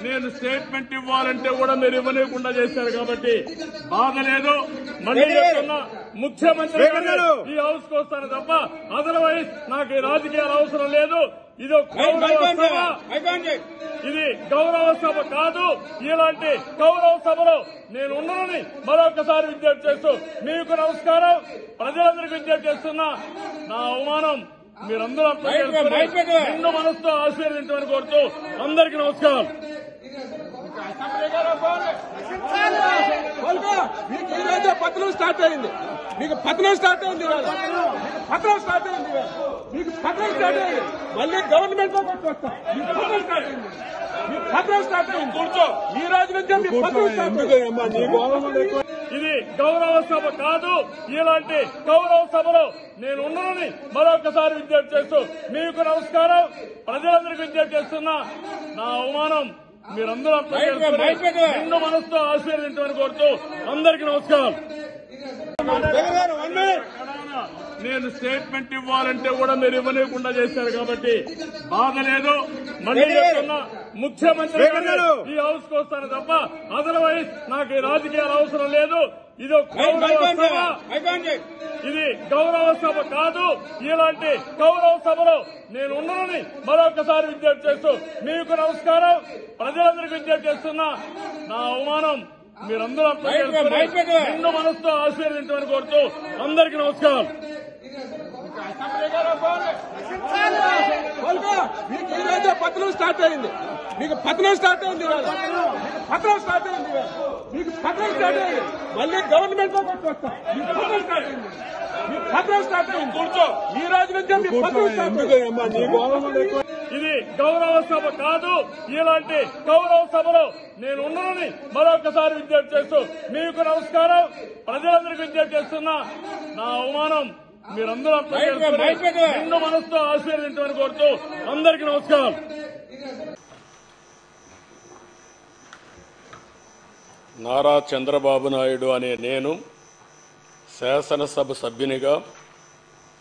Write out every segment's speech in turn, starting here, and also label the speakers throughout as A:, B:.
A: నేను స్టేట్మెంట్ ఇవ్వాలంటే కూడా మీరు ఇవ్వలేకుండా చేశారు కాబట్టి బాధ లేదు. మళ్ళీ చెప్తున్నా, ముఖ్యమంత్రి ఈ హౌస్ కు వస్తాను తప్ప అదర్వైజ్ నాకు ఈ రాజకీయాలు అవసరం లేదు. ఇది ఇది గౌరవ సభ కాదు. ఇలాంటి గౌరవ సభలో నేను ఉన్నానని మరొకసారి విజ్ఞప్తి చేస్తూ మీకు నమస్కారం. ప్రజలందరికీ విజ్ఞప్తి చేస్తున్నా, నా అవమానం మీరందరూ అర్థం చేసుకుని నిండు మనసుతో ఆశీర్వదించమని కోరుతూ అందరికీ నమస్కారం.
B: పతనం స్టార్ట్ అయింది, మీకు పతనం స్టార్ట్ అయింది, పతనం స్టార్ట్ అయింది, మీకు పతనం స్టార్ట్ అయింది. మళ్ళీ గవర్నమెంట్ లో కొట్టుకొస్తాం. మీకు పతనం స్టార్ట్ అయింది, మీకు పతనం స్టార్ట్ అయింది. కూర్చో, ఈ రోజు నుంచి మీకు పతనం స్టార్ట్ అయింది.
A: ఇది గౌరవ సభ కాదు. ఇలాంటి గౌరవ సభలో నేను ఉన్నానని మరొకసారి విజ్ఞప్తి చేస్తూ మీకు నమస్కారం. ప్రజలందరికీ విజ్ఞప్తి చేస్తున్నా, నా అవమానం మీరందరూ అర్థం చేసుకుని నిండు మనసుతో ఆశీర్వదించమని కోరుతూ అందరికీ నమస్కారం. నేను స్టేట్మెంట్ ఇవ్వాలంటే కూడా మీరు ఇవ్వలేకుండా చేశారు కాబట్టి బాధ లేదు. మళ్ళీ చెప్తున్నా, ముఖ్యమంత్రి ఈ హౌస్ కు వస్తాను తప్ప అదర్వైజ్ నాకు ఈ రాజకీయాలు అవసరం లేదు. ఇది ఇది గౌరవ సభ కాదు. ఇలాంటి గౌరవ సభలో నేను ఉన్నానని మరొకసారి విజ్ఞప్తి చేస్తూ మీకు నమస్కారం. ప్రజలందరికీ విజ్ఞప్తి చేస్తున్నా, నా అవమానం మీరందరూ అర్థం చేసుకుని నిండు మనసుతో ఆశీర్వదించమని కోరుతూ అందరికీ నమస్కారం.
B: మీకు ఈ రోజే పతనం స్టార్ట్ అయింది, మీకు పతనం స్టార్ట్ అయింది, పతనం స్టార్ట్ అయింది, మీకు పతనం స్టార్ట్ అయింది. మళ్ళీ గవర్నమెంట్ లో కొట్టుకొస్తాం. మీకు పతనం స్టార్ట్ అయింది, మీకు పతనం స్టార్ట్ అయింది. కూర్చో, ఈ రోజు నుంచి మీకు పతనం స్టార్ట్ అయింది.
A: ఇది గౌరవ సభ కాదు. ఇలాంటి గౌరవ సభలో నేను ఉన్నానని మరొకసారి విజ్ఞప్తి చేస్తూ మీకు నమస్కారం. ప్రజలందరికీ విజ్ఞప్తి చేస్తున్నా, నా అవమానం మీరందరూ అర్థం చేసుకుని నిండు మనసుతో ఆశీర్వదించమని కోరుతూ అందరికీ నమస్కారం. నారా చంద్రబాబు నాయుడు అనే నేను శాసనసభ సభ్యునిగా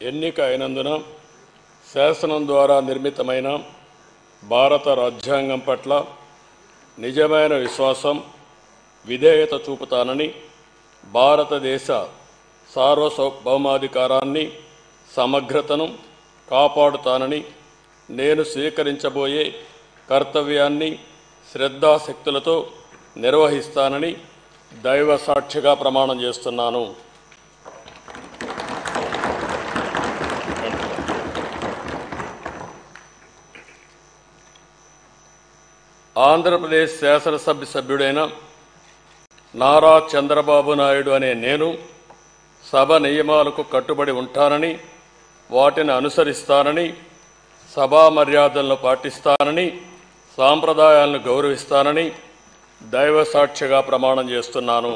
A: ఎన్నిక అయినందున శాసనం ద్వారా నిర్మితమైన భారత రాజ్యాంగం పట్ల నిజమైన విశ్వాసం, విధేయత చూపుతానని, భారతదేశ సార్వభౌమాధికారాన్ని, సమగ్రతను కాపాడుతానని, నేను స్వీకరించబోయే కర్తవ్యాన్ని శ్రద్ధాశక్తులతో నిర్వహిస్తానని దైవ సాక్షిగా ప్రమాణం చేస్తున్నాను. ఆంధ్రప్రదేశ్ శాసనసభ సభ్యుడైన నారా చంద్రబాబు నాయుడు అనే నేను సభ నియమాలకు కట్టుబడి ఉంటానని, వాటిని అనుసరిస్తానని, సభా మర్యాదలను పాటిస్తానని, సాంప్రదాయాలను గౌరవిస్తానని దైవ సాక్షిగా ప్రమాణం చేస్తున్నాను.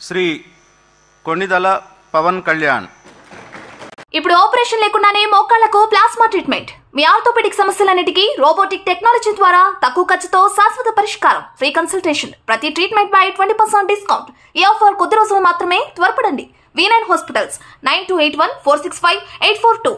C: శ్రీ కొణిదల పవన్ కళ్యాణ్.
D: ఇప్పుడు ఆపరేషన్ లేకుండానే మోకాళ్లకు ప్లాస్మా ట్రీట్మెంట్. మీ ఆర్థోపెడిక్ సమస్యలన్నిటికీ రోబోటిక్ టెక్నాలజీ ద్వారా తక్కువ ఖర్చుతో శాశ్వత పరిష్కారం. Free consultation. ప్రతి ట్రీట్మెంట్ పై 20% డిస్కౌంట్. ఈ ఆఫర్ కొద్ది రోజులు మాత్రమే. త్వరపడండి. V9 hospitals 9281465842.